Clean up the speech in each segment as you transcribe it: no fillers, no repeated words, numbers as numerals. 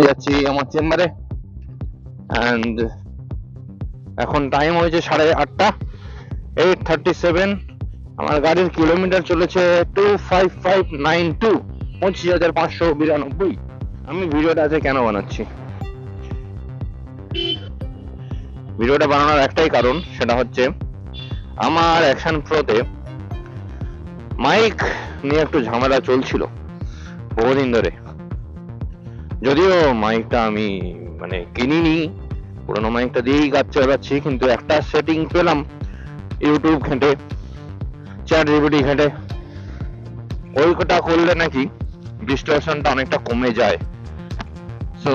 যাচ্ছি আমার চেম্বারে অ্যান্ড এখন টাইম হয়েছে 8:30, 8:37। আমার গাড়ির কিলোমিটার চলেছে 25592, 25,592। আমি ভিডিওটা আজকে কেন বানাচ্ছি, ভিডিওটা বানানোর একটাই কারণ, সেটা হচ্ছে আমার অ্যাকশন প্রোতে মাইক নিয়ে একটু ঝামেলা চলছিল বহুদিন ধরে। যদিও মাইকটা আমি কিনিনি, পুরোনো মাইকটা দিয়েই কাজ চালাচ্ছি, কিন্তু একটা সেটিং পেলাম ইউটিউব ঘেঁটে, চ্যাট জিপিটি ঘেঁটে, ওইটা করলে নাকি ডিস্টরশনটা অনেকটা কমে যায়। So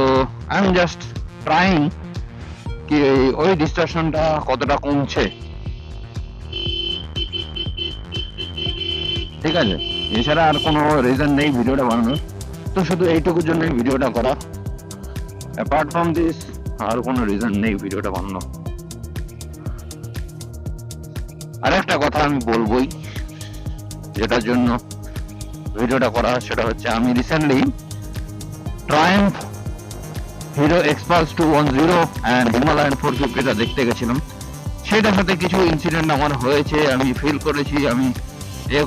I am just trying কি ওই ডিস্টরশনটা কতটা কমছে। ঠিক আছে, এছাড়া আর কোনো রিজন নেই ভিডিওটা বানানোর, তো শুধু এইটুকুর জন্য ভিডিওটা করা। অ্যাপার্ট ফ্রম দিস আর কোনো রিজন নেই ভিডিওটা বানানো। আর একটা কথা আমি বলবোই, যেটার জন্য ভিডিওটা করা, সেটা হচ্ছে আমি recently Triumph Hero Xpulse 210 and Himalayan 450টা দেখতে গেছিলাম। সেটার সাথে কিছু ইনসিডেন্ট আমার হয়েছে, আমি ফিল করেছি, আমি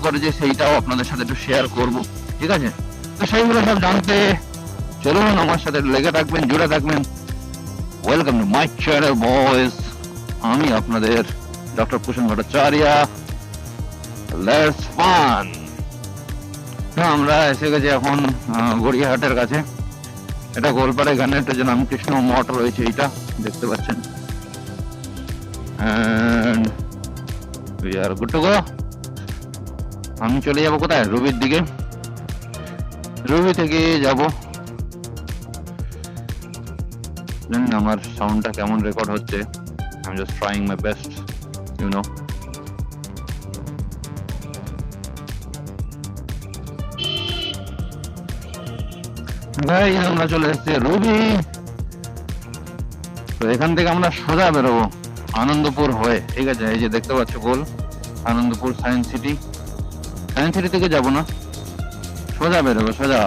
করেছি, সেইটাও আপনাদের সাথে একটু শেয়ার করব। ঠিক আছে, তো সেইগুলো সব জানতে চলুন আমার সাথে লেগে থাকবেন, জুড়ে থাকবেন। Welcome to my channel boys, আমি আপনাদের doctor Pushan Bhattacharya. Let's fun. আমরা এসে গেছি এখন গড়িয়াহাটের কাছে। এটা গোলপাড়া, এখানে একটা যে রামকৃষ্ণ মঠ রয়েছে, এইটা দেখতে পাচ্ছেন। we are good to go। আমি চলে যাব কোথায়, রুবির দিকে। রুবি থেকে যাব, জানি না আমার সাউন্ডটা কেমন রেকর্ড হচ্ছে। I am just trying my best, you know. ভাই আমরা চলে এসেছি রুবি। তো এখান থেকে আমরা সোজা বেরোবো আনন্দপুর হয়ে। ঠিক আছে, এই যে দেখতে পাচ্ছ গোল, Anandapur science city. Science city থেকে যাবো না, সোজা বেরোবো, সোজা।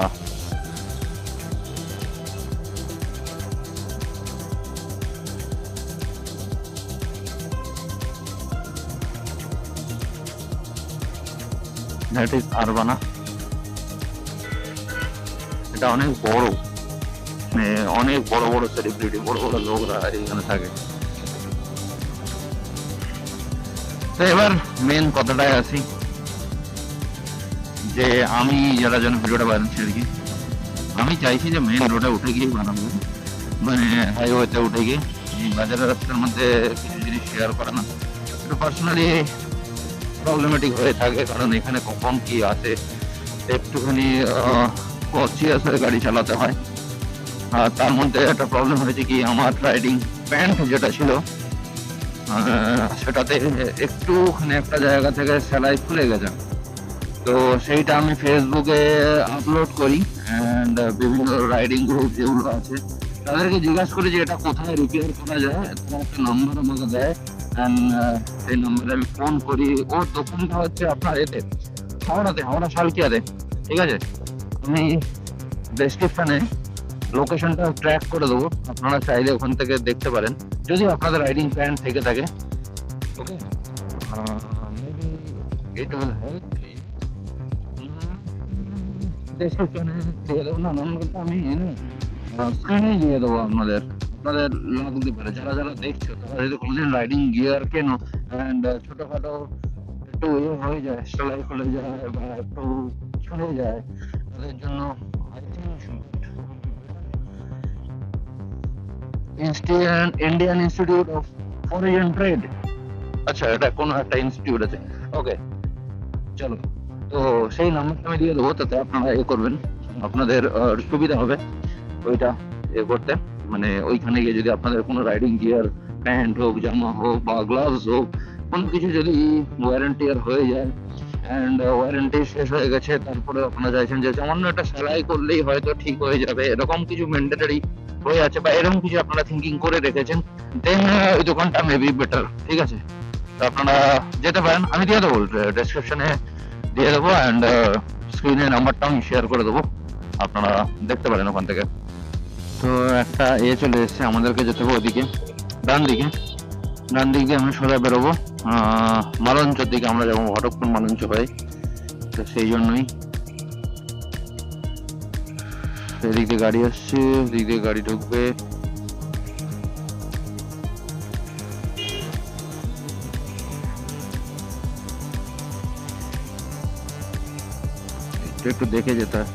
That is Urbana. এটা অনেক বড়, অনেক বড় বড় সেলিব্রিটি, বড় বড় লোকরা এখানে থাকে। তো এবার মেন কথাটায় আসি, যে আমি যারা যেন ভিডিওটা বানাচ্ছি আর কি, আমি চাইছি যে মেন রোডে উঠে গিয়ে বানাবো, হাইওয়েতে উঠে গিয়ে। এই বাজারের রাস্তার মধ্যে কিছু জিনিস শেয়ার করা না একটু পার্সোনালি প্রবলেমেটিক হয়ে থাকে, কারণ এখানে কখন কি আছে একটুখানি কনসিয়াস হয়ে গাড়ি চালাতে হয়। আর তার মধ্যে একটা প্রবলেম হয়েছে কি, আমার রাইডিং প্যান্ট যেটা ছিল সেটাতে একটুখানি একটা জায়গা থেকে সেলাই খুলে গেছে। তো সেইটা আমি ফেসবুকে আপলোড করি, অ্যান্ড বিভিন্ন রাইডিং গ্রুপ যেগুলো আছে তাদেরকে জিজ্ঞাসা করি যে এটা কোথায় রিপেয়ার করা যায়। তারা একটা নাম্বার আমাকে দেয়, অ্যান্ড সেই নাম্বারে আমি ফোন করি। ওর দোকানটা হচ্ছে আপনার এতে হাওড়াতে, হাওড়া শালকিয়াতে। ঠিক আছে, আমি ডেসক্রিপশনে লোকেশনটা ট্র্যাক করে দেবো, আপনারা চাইলে ওখান থেকে দেখতে পারেন যদি আপনাদের রাইডিং প্যান্ট থেকে থাকে। ওকে, ইট উইল হেল্প। ডেসক্রিপশনে দিয়ে দেবো, না নম্বরটা আমি স্ক্রিনে দিয়ে দেবো আপনাদের লাগতে পারে। যারা যারা দেখছো তারা যদি কোনোদিন রাইডিং গিয়ার কেনো অ্যান্ড ছোটোখাটো একটু হয়ে যায়, সেলাই খুলে যায় বা একটু ছুঁড়ে যায়, তাদের জন্য Indian institute of foreign trade. আচ্ছা, এটা কোনো একটা ইনস্টিটিউট আছে। ওকে, চলো, তো সেই নাম্বারটা আমি দিয়ে দেবো, তাতে আপনারা করবেন, আপনাদের সুবিধা হবে ওইটা করতে। ওইখানে গিয়ে যদি আপনাদের কোনো রাইডিং গিয়ার, প্যান্ট হোক, জামা হোক বা গ্লাভস হোক, কোনো কিছু যদি ওয়ারেন্টি আর হয়ে যায়, অ্যান্ড ওয়ারেন্টি শেষ হয়ে গেছে, তারপরে আপনারা চাইছেন যে সামান্য একটা সেলাই করলেই হয়তো ঠিক হয়ে যাবে, এরকম কিছু ম্যান্ডেটরি হয়ে আছে বা এরকম কিছু আপনারা থিঙ্কিং করে রেখেছেন, দেন ওই দোকানটা মেবি বেটার। ঠিক আছে, তো আপনারা যেতে পারেন, আমি দিয়ে দেবো ডেসক্রিপশনে দিয়ে দেবো, অ্যান্ড স্ক্রিনে নাম্বারটা আমি শেয়ার করে দেবো, আপনারা দেখতে পারেন ওখান থেকে। তো একটা চলে এসেছে, আমাদেরকে যেতে হবে ওদিকে, ডান দিকে। ডান দিক দিয়ে আমরা সোজা বেরোবো মালঞ্চর দিকে। আমরা যেমন ঘটকপুর মালঞ্চ হয়, তো সেই জন্যই এদিক দিয়ে গাড়ি আসছে, এদিক দিয়ে গাড়ি ঢুকবে। একটু দেখে যেতে হয়।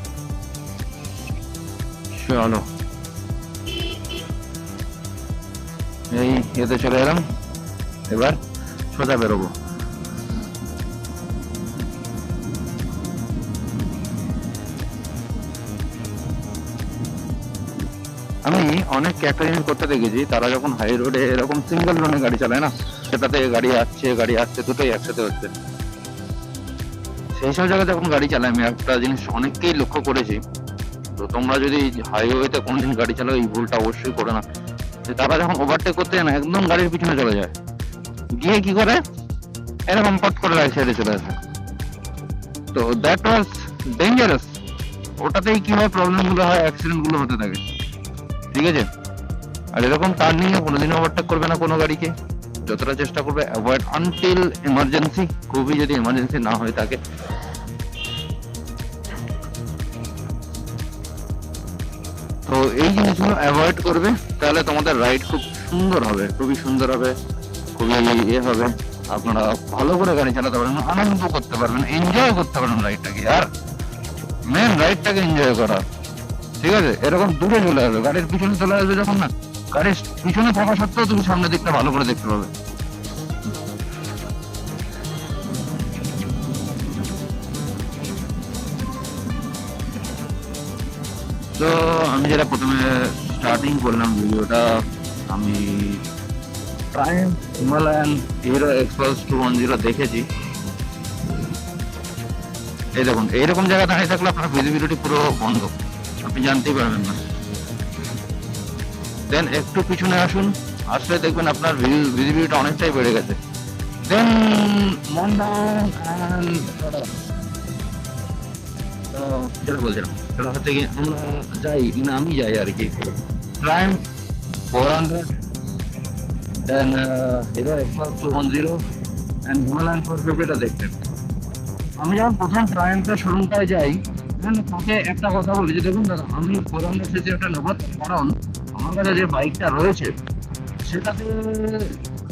চলো এই এতে চলে এলাম, এবার সোজা বেরোবো। আমি অনেক একটা জিনিস করতে দেখেছি, তারা যখন হাই রোডে এরকম সিঙ্গেল লোনে গাড়ি চালায় না, সেটাতে গাড়ি আসছে দুটোই একসাথে হচ্ছে। সেই সব জায়গায় যখন গাড়ি চালায়, আমি একটা জিনিস অনেককেই লক্ষ্য করেছি। তো তোমরা যদি হাইওয়েতে কোনোদিন গাড়ি চালাও, এই ভুলটা অবশ্যই করে না। যে তারা যখন ওভারটেক করতে যায় না, একদম গাড়ির পিছনে চলে যায়, গিয়ে কি করে এরকম পট করে রাইট সাইডে চলে আসে। তো দ্যাট ওয়াজ ডেঞ্জারাস। ওটাতেই কি হয়, প্রবলেম গুলো হয়, অ্যাক্সিডেন্ট গুলো হতে থাকে, ঠিক আছে? আর এরকম টার্নিং এ কোনোদিনও ওভারটেক করবে না কোনো গাড়িকে, যতটা চেষ্টা করবে অ্যাভয়েড আনটিল এমার্জেন্সি, খুবই যদি এমার্জেন্সি না হয়ে থাকে। তো এই জিনিসগুলো অ্যাভয়েড করবে, তাহলে তোমাদের রাইড খুব সুন্দর হবে, খুবই সুন্দর হবে, খুবই হবে। আপনারা ভালো করে গাড়ি চালাতে পারবেন, আনন্দ করতে পারবেন, এনজয় করতে পারবেন রাইডটাকে। আর মেন রাইডটাকে এনজয় করা, ঠিক আছে? এরকম দূরে চলে আসবে, গাড়ির পিছনে চলে আসবে যখন না, গাড়ির পিছনে থাকা সত্ত্বেও তুমি সামনের দিকটা ভালো করে দেখতে পাবে। তো আমি যেটা প্রথমে স্টার্টিং করলাম ভিডিওটা, আমি ট্রায়াম্ফ হিমালয়ান হিরো এক্সপালস 210 দেখেছি। এই দেখুন, এইরকম জায়গায় দাঁড়িয়ে থাকলে আপনার ভিজিবিলিটি পুরো বন্ধ, আপনি জানতেই পারবেন না। দেন একটু পিছনে আসুন, আসলে দেখবেন আপনার ভিজিবিলিটি অনেকটাই বেড়ে গেছে। দেন যেটা বলছিলাম, সেটা হচ্ছে কি, আমরা যাই মানে আমি যাই আর কি, Triumph 400, then Hero Xpulse 210 and Himalayan 450 দেখতেন। আমি যখন প্রথম ট্রায়াম্ফের শোরুমটায় যাই, তাকে একটা কথা বলি যে দেখুন দাদা, আমি 400 সিসি একটা নেবো, কারণ আমার কাছে যে বাইকটা রয়েছে সেটাতে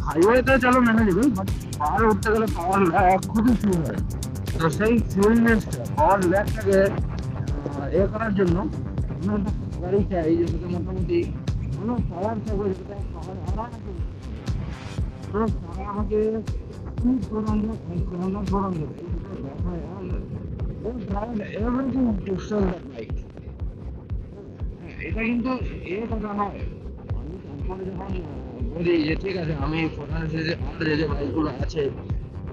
হাইওয়েতে চলো মেনে নেবেন, বাট পাহাড়ে উঠতে গেলে পাওয়ার ল্যাগ খুবই ফিল হয়। তো সেই ফিলনেসটা, পাওয়ার ল্যাগটাকে করার জন্য আমি একটা গাড়ি চাই যেটাতে মোটামুটি ভালো পাওয়ার থাকবে, যেটা পাওয়ার আরামে। তো তারা আমাকে everything to sell that bike. এটা কিন্তু কথা নয়, আমি তারপরে যখন বলি যে ঠিক আছে, আমি আমাদের যে বাইকগুলো আছে,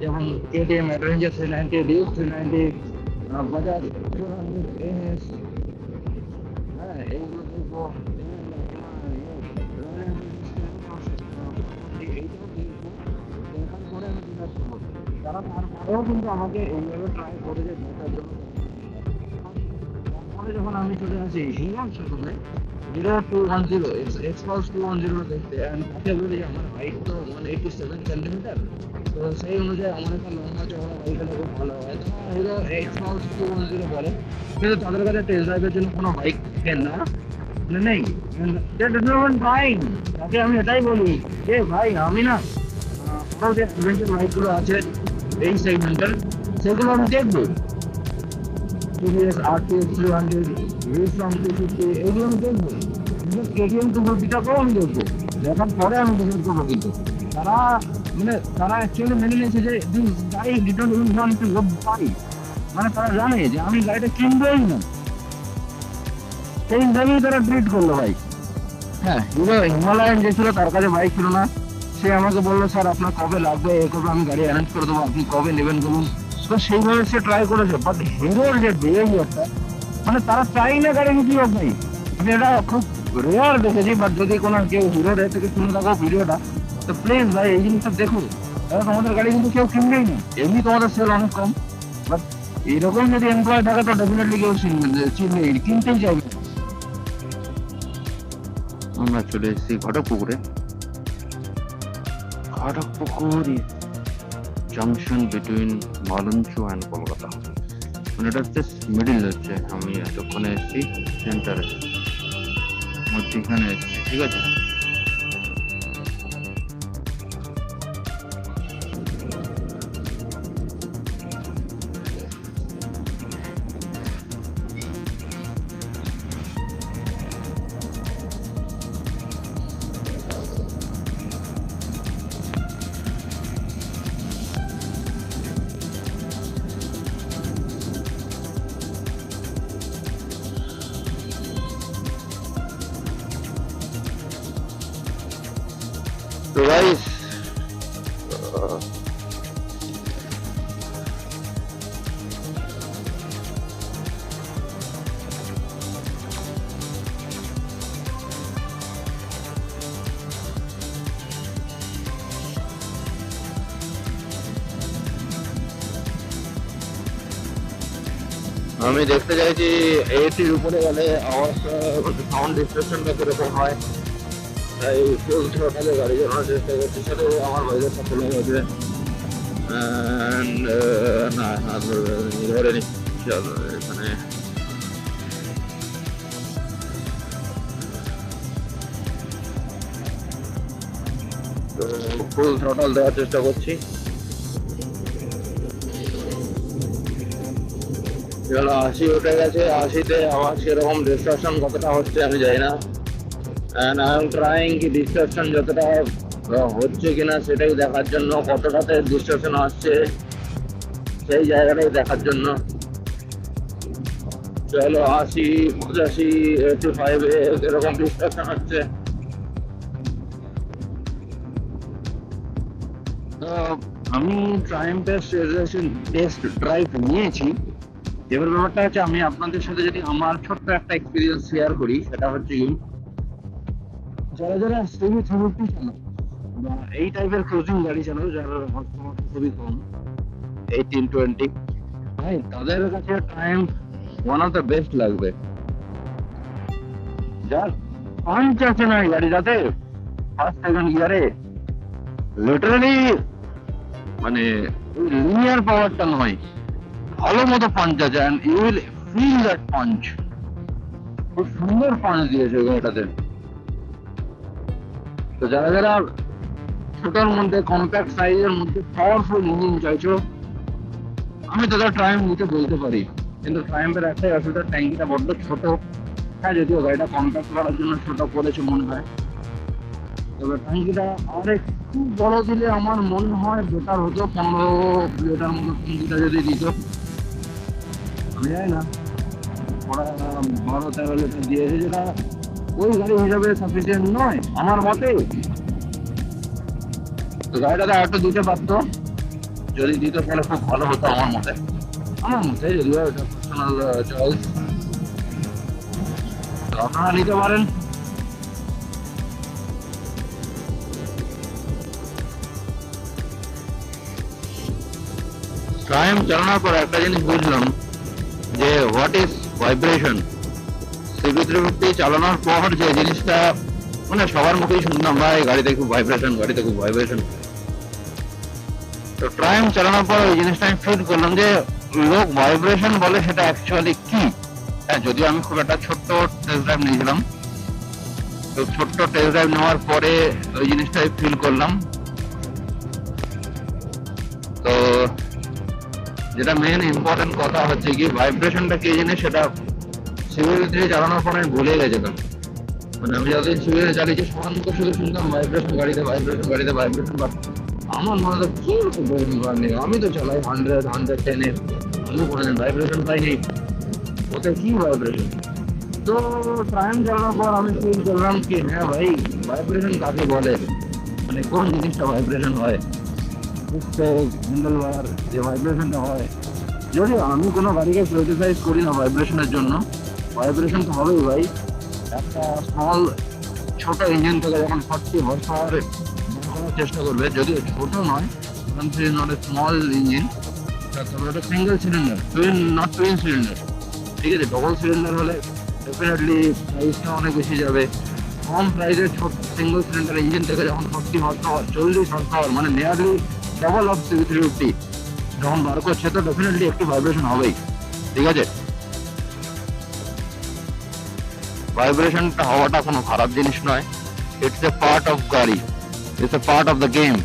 যেমন KTM adventure 390, Duke 390, Bajaj 400 NS, হ্যাঁ এইগুলো দেখবো। তারা তারপরেও কিন্তু আমাকে এইভাবে ট্রাই করে যে দেখার জন্য। তারপরে যখন আমি চলে আসি হিরো শোরুমে, হিরো 210 এক্সপালস 210 দেখতে, অ্যান্ড তাকে বলি আমার হাইট তো 187 সেন্টিমিটার, তো সেই অনুযায়ী আমার একটা লম্বা চওড়া বাইক হলে খুব ভালো হয়। তো হিরো এক্সপালস 210 বলে, কিন্তু তাদের কাছে টেস্ট ড্রাইভের জন্য কোনো বাইক না, মানে নেই। তাকে আমি এটাই বলি যে ভাই, আমি না আরো যে অ্যাডভেঞ্চার বাইকগুলো আছে এই সেগমেন্টের, সেগুলো আমি দেখবো। টিভিএস RTX 300, রিসম 250, এগুলো আমি দেখবো। কিন্তু KTM 250টাকেও আমি দেখবো, দেখার পরে আমি ডিসাইড করবো। কিন্তু তারা অ্যাকচুয়ালি মেনে নিয়েছে যে দিস গাড়ি didn't even want to buy, মানে তারা জানে যে আমি গাড়িটা কিনবোই না, সেই হিসাবেই তারা ট্রিট করলো ভাই। হ্যাঁ, হিরো হিমালয়ান যে ছিল, তার কাছে বাইক ছিল না, সে আমাকে বললো স্যার আপনার কবে লাগবে, কবে আমি গাড়ি অ্যারেঞ্জ করে দেবো, আপনি কবে নেবেন বলুন। তো সেইভাবে সে ট্রাই করেছে, বাট হিরোর যে বিহেভিয়ারটা, মানে তারা চাই না গাড়ি বিক্রি হোক ভাই। আমি এটা খুব রেয়ার দেখেছি, বাট যদি কোনো কেউ হিরোর থেকে শুনে থাকো ভিডিওটা, তো প্লিজ ভাই এই জিনিসটা দেখুন। তাহলে তোমাদের গাড়ি কিন্তু কেউ কিনবেই না, এমনি তোমাদের সেল অনেক কম, বাট এরকম যদি এমপ্লয় থাকে তো ডেফিনেটলি কেউ কিনতেই চাইবে। আমরা চলে এসেছি ঘটকপুকুরে। Ghatakpukur junction between Malancha and Kolkata, মানে এটা হচ্ছে মিডিল হচ্ছে। আমি এতক্ষণে এসেছি সেন্টারে, মধ্যখানে এসেছি, ঠিক আছে। তো গাইস, আমি দেখতে চাইছি 80-র উপরে গেলে আওয়াজটা, সাউন্ড ডিসটরশনটা কিরকম হয়। তাই ফুল থ্রোটলে গাড়ি চালানোর চেষ্টা করছি। সাথে আমার বাইরেটা খুলে গেছে, না হাত ধরে নি। চলো এখানে ফুল থ্রোটল দেওয়ার চেষ্টা করছি। চলো 80 উঠে গেছে। 80-তে আওয়াজ সেরকম ডিস্টরশন কতটা হচ্ছে আমি জানি না। and I am trying কি ডিস্টরশন যতটা হচ্ছে কিনা সেটাই দেখার জন্য, কতটাতে ডিস্টরশন আসছে সেই জায়গাটাই দেখার জন্য। চলো 80, 85, 85 এরকম ডিস্টরশন হচ্ছে। আমি ট্রায়াম্ফের টেস্ট ড্রাইভ নিয়েছি। এবার ব্যাপারটা হচ্ছে, আমি আপনাদের সাথে যদি আমার ছোট্ট একটা এক্সপিরিয়েন্স শেয়ার করি, সেটা হচ্ছে যারা যারা সিভি 350 চালাও বা এই টাইপের ক্রুজিং গাড়ি চালাও, যারা হর্সপাওয়ার খুবই কম, 18-20, ভাই তাদের কাছে time one of the best লাগবে। যার পাঞ্চ আছে না গাড়িটাতে, ফার্স্ট সেকেন্ড গিয়ারে, লিটারালি মানে লিনিয়ার পাওয়ারটা নয়, ভালো মতো পাঞ্চ আছে, and you will feel that punch. খুব সুন্দর পাঞ্চ দিয়েছে গাড়িটাতে। তো যারা যারা ছোটোর মধ্যে, কম্প্যাক্ট সাইজের মধ্যে পাওয়ারফুল ইঞ্জিন চাইছো, আমি তাদের ট্রায়াম্ফ নিতে বলতে পারি। কিন্তু ট্রায়াম্ফের একটাই অসুবিধা, ট্যাঙ্কিটা বড্ড ছোট। হ্যাঁ, যদিও গাড়িটা কম্প্যাক্ট করার জন্য ছোট করেছে মনে হয়, তবে ট্যাঙ্কিটা আর একটু বড় দিলে আমার মনে হয় বেটার হতো। 15 লিটার মতো ট্যাঙ্কিটা যদি দিত, আমি জানি না, ওরা 12-13 লিটার দিয়েছে, যেটা ওই গাড়ি হিসাবে সাফিসিয়েন্ট নয় আমার মতে। তো গাড়িটাতে আরেকটু দিতে পারতো, যদি দিত তাহলে খুব ভালো হতো আমার মতে। যদিও এটা পার্সোনাল চয়েস, তো আপনারা নিতে পারেন। ট্রায়াম্ফ চালানোর পর একটা জিনিস বুঝলাম যে হোয়াট ইজ ভাইব্রেশন। সিভি 350 চালানোর পর যে জিনিসটা, মানে সবার মুখেই শুনলাম, ভাই গাড়িতে খুব ভাইব্রেশন, গাড়িতে খুব ভাইব্রেশন। তো ট্রায়াম্ফ চালানোর পর ওই জিনিসটা আমি ফিল করলাম যে লোক ভাইব্রেশন বলে সেটা অ্যাকচুয়ালি কি। হ্যাঁ, যদিও আমি খুব একটা ছোট্ট টেস্ট ড্রাইভ নিয়েছিলাম, তো ছোট্ট টেস্ট ড্রাইভ নেওয়ার পরে ওই জিনিসটাই ফিল করলাম। তো যেটা মেন ইম্পর্টেন্ট কথা হচ্ছে কি, ভাইব্রেশনটা কি জিনিস সেটা সিভিল দিয়ে চালানোর পর আমি ভুলে গেছিলাম। মানে আমি যতদিন সিভিলে চালিয়েছি সবার মুখে শুধু শুনতাম ভাইব্রেশন, গাড়িতে ভাইব্রেশন, গাড়িতে ভাইব্রেশন। বাট আমার মনে হয় কি নেই, আমি তো চালাই 100-110-এ, আমি কোনোদিন ভাইব্রেশন পাইনি। ওতে কি ভাইব্রেশন? তো ট্রায়াম্ফ চালানোর পর আমি ফিল করলাম কি, হ্যাঁ ভাই, ভাইব্রেশন কাকে বলে, মানে কোন জিনিসটা ভাইব্রেশন হয়। হ্যান্ডেলবার যে ভাইব্রেশনটা হয়, যদি আমি কোনো গাড়িকে ক্রিটিসাইজ করি না ভাইব্রেশনের জন্য, ভাইব্রেশন তো হবেই ভাই। একটা স্মল ছোট ইঞ্জিন থেকে যখন 40 হর্স পাওয়ার দেখানোর চেষ্টা করবে, যদিও ছোট নয়, নট এ স্মল ইঞ্জিন, তবে ওটা single cylinder, not twin cylinder, ঠিক আছে। ডবল সিলিন্ডার হলে ডেফিনেটলি প্রাইসটা অনেক বেশি যাবে, কম প্রাইসের ছোট সিঙ্গল সিলিন্ডার ইঞ্জিন থেকে যখন 40 হর্স পাওয়ার মানে নিয়ারলি ডাবল অফ CB350 যখন বার করছে তো ডেফিনেটলি একটু ভাইব্রেশন হবেই, ঠিক আছে? ভাইব্রেশনটা হওয়াটা কোনো খারাপ জিনিস নয়, ইটস এ পার্ট অফ গাড়ি, it's a part of the game.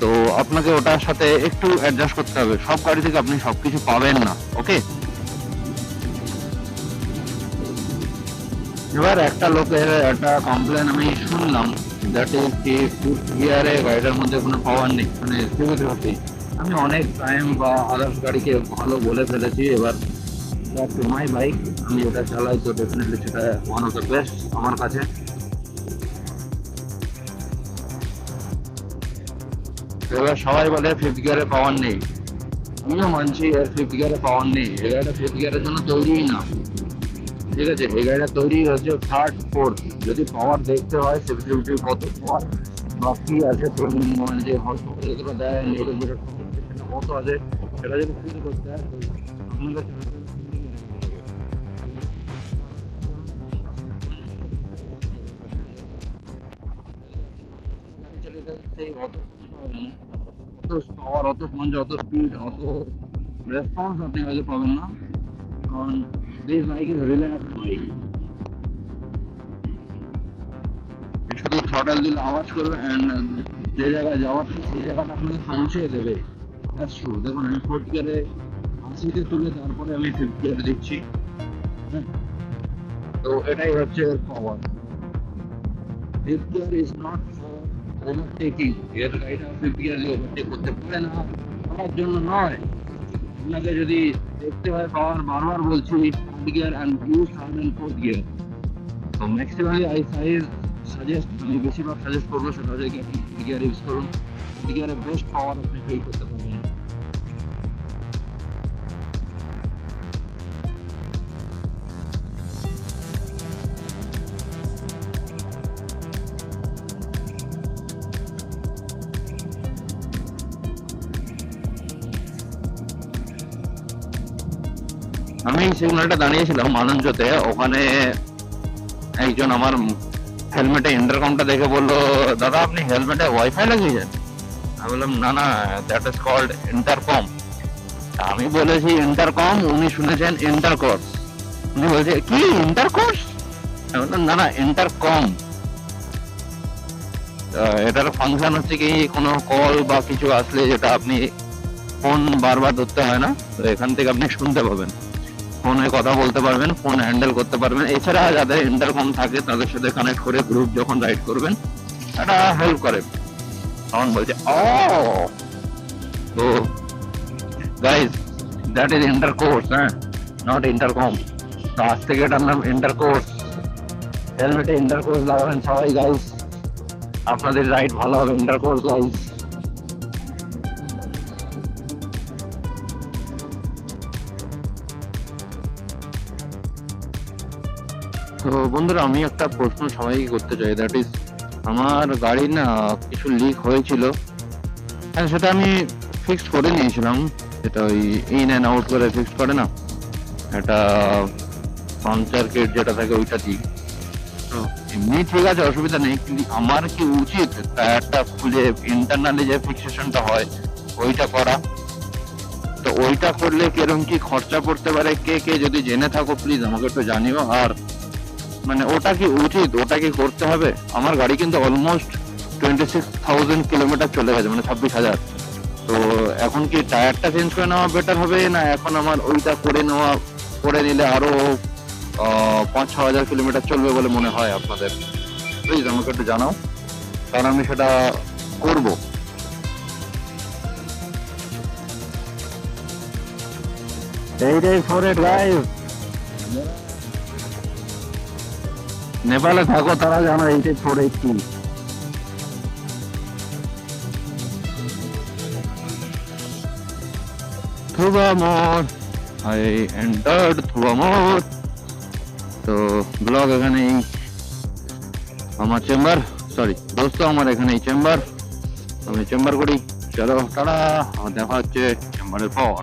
তো আপনাকে ওটার সাথে একটু অ্যাডজাস্ট করতে হবে, সব গাড়ি থেকে আপনি সবকিছু পাবেন না, ওকে? এবার একটা লোকের একটা কমপ্লেন আমি শুনলাম, দ্যাট ইজ কি ফিফথ গিয়ারে গাড়িটার মধ্যে কোনো পাওয়ার নেই, মানে CB350। আমি অনেক টাইম বা আদার্স গাড়িকে ভালো বলে ফেলেছি, এবার মাই বাইক, আমি যেটা চালাই তো ডেফিনেটলি সেটা ওয়ান অফ দ্য বেস্ট আমার কাছে। এবার সবাই বলে ফিফথ গিয়ারে পাওয়ার নেই, আমিও মানছি এর ফিফথ গিয়ারে পাওয়ার নেই, এই গাড়িটা ফিফথ গিয়ারের জন্য তৈরিই না, ঠিক আছে? এই গাড়িটা তৈরি হচ্ছে থার্ড ফোর্থ। যদি পাওয়ার দেখতে হয় CB350 কত পাওয়ার বাকি আছে, মানে যে হর্সপাওয়ার দেয় সেটা কত আছে, সেটা যদি ফিল করতে হয় আপনাদের অত পাওয়ার, অত স্পঞ্জ, অত স্পিড, অত রেসপন্স আপনি হয়তো পাবেন না, কারণ this bike is relax bike. শুধু থ্রটল দিলে আওয়াজ করবে অ্যান্ড যে জায়গায় যাওয়ার সেই জায়গাটা আপনাকে পৌঁছে দেবে। That's true. দেখুন আমি ফোর্থ গিয়ারে 80-তে তুলে তারপরে আমি ফিফথ গিয়ারে দিচ্ছি, হ্যাঁ? তো এটাই হচ্ছে এর power. Fifth gear is not for overtaking, এর গাড়িটা ফিফথ গিয়ারে ওভারটেক করতে পারে না, করার জন্য নয়। আপনাকে যদি দেখতে হয় পাওয়ার, বারবার বলছি third gear and use third and fourth gear. তো ম্যাক্সিমালি সাজেস্ট, আমি বেশিরভাগ সাজেস্ট করবো সেটা হচ্ছে কি আপনি ফিফথ গিয়ার ইউজ করুন, ফিফথ গিয়ারে বেস্ট পাওয়ার আপনি ফিল করতে পারবেন। আমি সিগন্যালটা দাঁড়িয়েছিলাম মালঞ্চতে, ওখানে একজন আমার হেলমেটে ইন্টারকমটা দেখে বললো, দাদা আপনি হেলমেটে ওয়াইফাই লাগিয়েছেন? আমি বললাম না না, দ্যাট ইজ কল্ড ইন্টারকম। আমি বলেছি ইন্টারকম, উনি শুনেছেন ইন্টারকোর্স। উনি বলছে কি ইন্টারকোর্স? আমি বললাম না না, ইন্টারকম। এটার ফাংশন হচ্ছে কি, কোনো কল বা কিছু আসলে যেটা আপনি ফোন বারবার ধরতে হয় না, তো এখান থেকে আপনি শুনতে পাবেন, ফোনে কথা বলতে পারবেন, ফোন হ্যান্ডেল করতে পারবেন। এছাড়া যাদের ইন্টারকম থাকে তাদের সাথে কানেক্ট করে গ্রুপ যখন রাইড করবেন এটা হেল্প করে। তখন বলছে ও, তো গাইজ দ্যাট ইজ ইন্টারকোর্স, হ্যাঁ, নট ইন্টারকম। তো আজ থেকে এটার নাম ইন্টারকোর্স। হেলমেটে ইন্টারকোর্স লাগাবেন সবাই গাইজ, আপনাদের রাইড ভালো হবে। Intercourse guys. তো বন্ধুরা, আমি একটা প্রশ্ন সবাইকে করতে চাই, দ্যাট ইজ আমার গাড়ি না কিছু লিক হয়েছিল, হ্যাঁ সেটা আমি ফিক্সড করে নিয়েছিলাম, সেটা ওই ইন অ্যান্ড আউট করে ফিক্সড করে না, এটা পাংচার কিট যেটা থাকে ওইটা দিই। তো এমনি ঠিক আছে, অসুবিধা নেই, কিন্তু আমার কি উচিত টায়ারটা খুলে ইন্টারনালি যে ফিক্সেশনটা হয় ওইটা করা? তো ওইটা করলে কিরকম কি খরচা পড়তে পারে, কে কে যদি জেনে থাকো প্লিজ আমাকে একটু জানিও। আর মানে ওটা কি উচিত, ওটা কি করতে হবে? আমার গাড়ি কিন্তু অলমোস্ট 26,000 কিলোমিটার চলে গেছে, মানে 26,000। তো এখন কি টায়ারটা চেঞ্জ করে নেওয়া বেটার হবে, না এখন আমার ওইটা করে নিলে আরো 5-6 হাজার কিলোমিটার চলবে বলে মনে হয় আপনাদের? প্লিজ আমাকে একটু জানাও, কারণ আমি সেটা করব। এইটাই ফরে ড্রাইভ। নেপালে থাকো তারা জানো এইটাই ফোরে কি। থুবামোর, I entered থুবামোর। তো ব্লগ এখানেই, আমার চেম্বার, সরি দোস্ত, আমার এখানেই চেম্বার, আমি চেম্বার করি। চলো টাটা, দেখা হচ্ছে চেম্বারের পর।